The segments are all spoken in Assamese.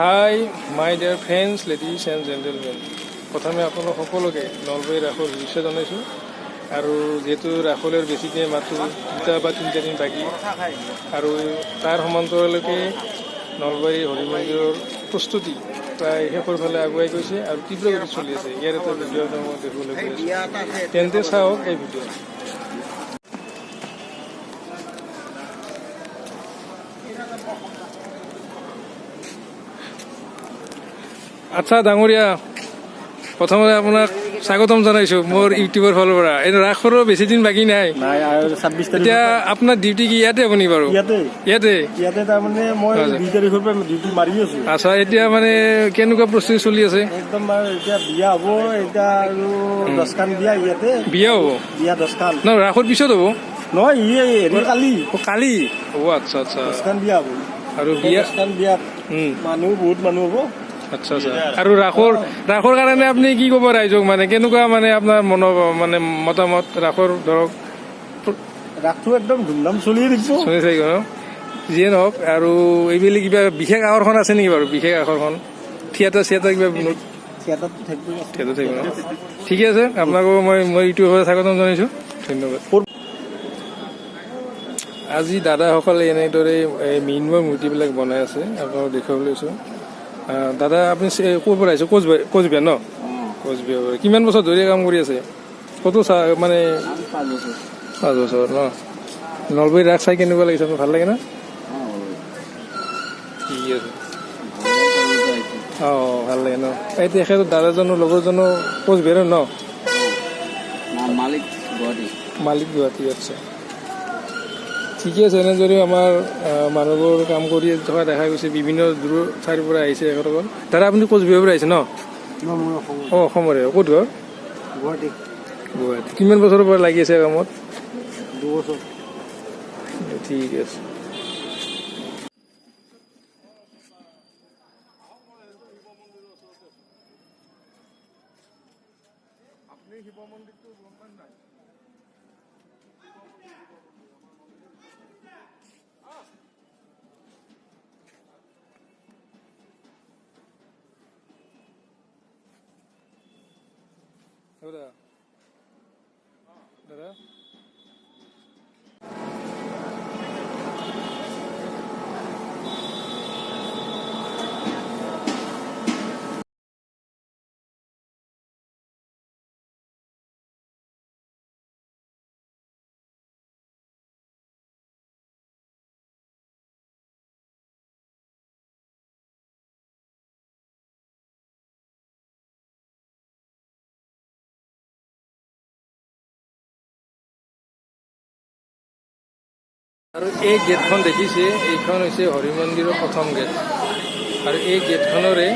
Hi my dear friends, ladies and gentlemen. প্ৰথমে আপোনালোক সকলোকে নলবাৰী ৰাসৰ শুভেচ্ছা জনাইছোঁ। আৰু যিহেতু ৰাসলৈ বেছিকৈ মাত্ৰ 2 বা 3 দিন বাকী, আৰু তাৰ সমান্তৰালকৈ নলবাৰী হৰি মন্দিৰৰ প্ৰস্তুতি প্ৰায় শেষৰ ফালে আগুৱাই গৈছে আৰু তীব্ৰ গতিত চলি আছে। ইয়াৰ এটা ভিডিঅ' মই দেখিবলৈ পাই আছোঁ, তেন্তে চাওক এই ভিডিঅ'। আচ্ছা ডাঙৰীয়া, প্ৰথমতে আপোনাক স্বাগতম জনাইছোঁ মোৰ ইউটিউবৰ ফালৰ পৰা। এই ৰাসৰো বেছি দিন বাকী নাই। এতিয়া আপোনাৰ ডিউটি কি ইয়াতে আপুনি বাৰু? ইয়াতে তাৰমানে মই 2 তাৰিখৰ পৰা ডিউটি মাৰি আছো। আচ্ছা, এতিয়া মানে কেনেকুৱা প্ৰস্তুতি চলি আছে? একদম এতিয়া বিয়া হ'ব, এতিয়া আৰু 10খান বিয়া ইয়াতে। বিয়া হ'ব? বিয়া 10খান ন, ৰাসৰ পিছত হ'ব নহয়, কালি কালি হ'ব। আচ্ছা আচ্ছা, 10খান বিয়া হ'ব। আৰু বিয়া 10খান বিয়াত বহুত মানুহ হ'ব। আচ্ছা আচ্ছা, আৰু ৰাসৰ কাৰণে আপুনি কি ক'ব ৰাইজক? মানে কেনেকুৱা মানে আপোনাৰ মতামত ৰাসৰ? ধৰক ৰাসটো একদম ধুমধাম চলি থাকিব ন, যিয়ে নহওক। আৰু এইবিলাক কিবা বিশেষ আকৰ্ষণ আছে নেকি বাৰু? বিশেষ আকৰ্ষণ থিয়েটাৰ কিবা থিয়েটাৰটো থাকিব ন? ঠিকে আছে, আপোনাকো মই ইউটিউবৰ স্বাগতম জনাইছোঁ। ধন্যবাদ। আজি দাদাসকলে এনেদৰে মৃন্ময় মূৰ্তিবিলাক বনাই আছে, আপোনালোকক দেখুৱাবলৈ লৈছোঁ। দাদা আপুনি ক'ৰ পৰা আহিছে? কোচবিহাৰ ন? কোচবিহাৰ। কিমান বছৰ ধৰি কাম কৰি আছে? ক'তো মানে 5 বছৰ ন? নলবাৰী ৰাস চাই কেনেকুৱা লাগিছে আপোনাৰ? ভাল লাগে না? ঠিক আছে। অঁ, ভাল লাগে ন? এই তেখেতৰ দাদাজনৰ লগৰজনো কোচবিহাৰৰ ন? মালিক গুৱাহাটী। আচ্ছা, ঠিকে আছে। এনেদৰে আমাৰ মানুহবোৰ কাম কৰি থকা দেখা গৈছে। বিভিন্ন দূৰ ঠাইৰ পৰা আহিছে এখেতসকল। দাদা আপুনি কোচবিহাৰৰ পৰা আহিছে ন? অঁ, অসমৰে। ক'ত ঘৰ? গুৱাহাটী। কিমান বছৰৰ পৰা লাগি আছে কামত? 2 বছৰ। ঠিক আছে। দাদা আৰু এই গেটখন দেখিছে, এইখন হৈছে হৰি মন্দিৰৰ প্ৰথম গেট। আৰু এই গেটখনৰে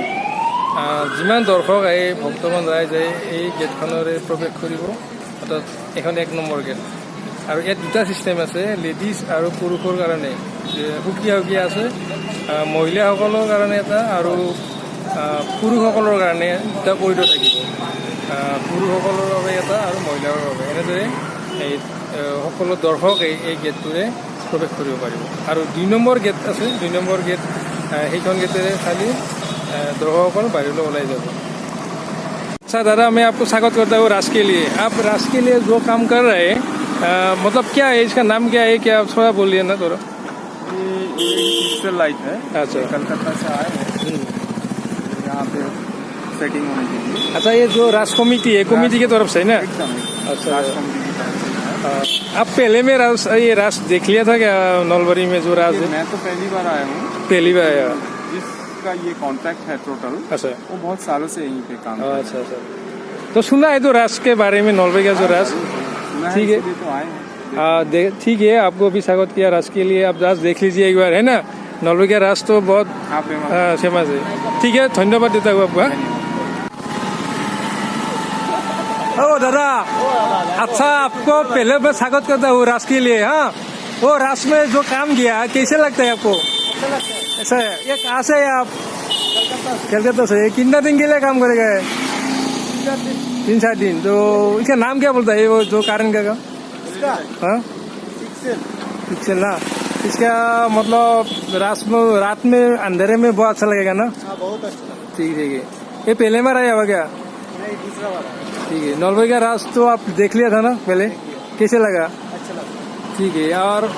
যিমান দৰ্শক আহে, ভক্তমান ৰাইজ আহে, এই গেটখনৰে প্ৰৱেশ কৰিব। অৰ্থাৎ এখন 1 নম্বৰ গেট। আৰু ইয়াত 2টা ছিষ্টেম আছে, লেডিজ আৰু পুৰুষৰ কাৰণে। সুকীয়া আছে, মহিলাসকলৰ কাৰণে এটা আৰু পুৰুষসকলৰ কাৰণে 2টা কৰিডৰ থাকিব। পুৰুষসকলৰ বাবে এটা আৰু মহিলাৰ বাবে। এনেদৰে এই সকলো দৰ্শক এই গেটটোৰে প্ৰৱেশ কৰিব পাৰিব। আৰু 2 নম্বৰ গেট আছে, 2 নম্বৰ গেট, সেইখন গেটেৰে খালি दर्शकों बाहर ओलाई जाब। अच्छा दादा, मैं आपको स्वागत करता हूँ रास के लिए। आप रास के लिए जो काम कर रहे हैं, मतलब क्या है, इसका नाम क्या है, क्या आप थोड़ा बोलिए ना थोड़ा। ये लाइट है। अच्छा, कलकत्ता से आए हैं यहाँ पे सेटिंग होने के लिए। अच्छा, ये जो रास कमेटी है, कमेटी की तरफ से ना? एकदम। अच्छा, रास कमेटी की तरफ से। आप पहले में ये रास देख लिया था क्या नलबारी में जो रास है? मैं तो पहली बार आया हूँ। पहली बार आया। का ये कॉन्ट्रैक्ट है टोटल। अच्छा, वो बहुत सालों से यहीं पे काम कर रहा है। अच्छा अच्छा, तो सुना है तो रास के बारे में, नलबारी का जो रास। ठीक है, तो आए हैं। ठीक है, आपको भी स्वागत किया रास के लिए। आप रास देख लीजिए एक बार, है ना। नलबारी का रास तो बहुत फेमस है। ठीक है, धन्यवाद देता हूँ आपका। ओ दादा, अच्छा, आपको पहले मैं स्वागत करता हूँ रास के लिए। हाँ, वो रास में जो काम किया कैसे लगता है आपको? ऐसा है, ये कहाँ से है आप? कलकत्ता से। कितना दिन के लिए काम करेगा? 3-4 दिन। तो इसका नाम क्या बोलता है वो जो कारण का? हाँ, पिक्सेल ना। इसका मतलब रात में अंधेरे में बहुत अच्छा लगेगा ना? हाँ बहुत अच्छा। ठीक है। ये पहले बार आया हुआ क्या? नहीं, दूसरा वाला। ठीक है। नॉर्वे का रास तो आप देख लिया था ना पहले, कैसे लगा? अच्छा लगा। ठीक है। और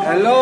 हेलो।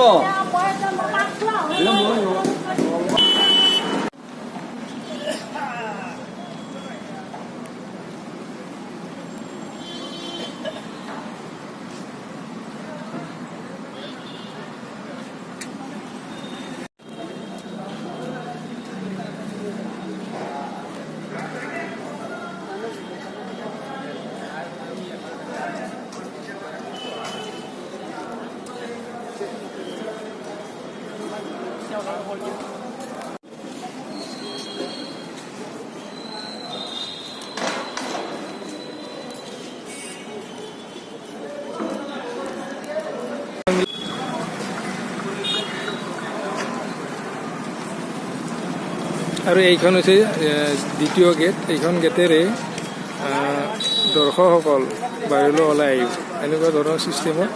আৰু এইখন হৈছে দ্বিতীয় গেট। এইখন গেটেৰে দৰ্শকসকল বাহিৰলৈ ওলাই আহিব। এনেকুৱা ধৰণৰ ছিষ্টেমত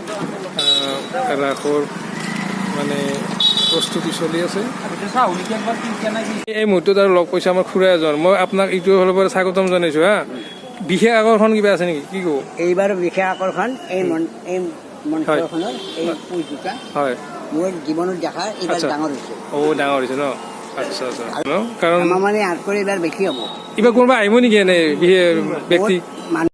ৰাসৰ মানে প্ৰস্তুতি চলি আছে। এই মুহূৰ্তত আৰু লগ পাইছে আমাৰ খুৰা এজন। মই আপোনাক এইটো ফালৰ পৰা স্বাগতম জনাইছোঁ হা। বিশেষ আকৰ্ষণ কিবা আছে নেকি? কি ক'ব? এইবাৰ বিশেষ আকৰ্ষণ এই মঞ্চখনৰ এই পুজ দুটা হয়, মোৰ জীৱনত দেখা এইবাৰ আচ্ছা। ডাঙৰ হৈছে। ডাঙৰ হৈছে ন? আচ্ছা আচ্ছা। ন কাৰণ আমাৰ মানে ইয়াত কৰি এইবাৰ বেছি হ'ব। কিবা কোনোবা আহিব নেকি এনে বিশেষ ব্যক্তি? মানুহ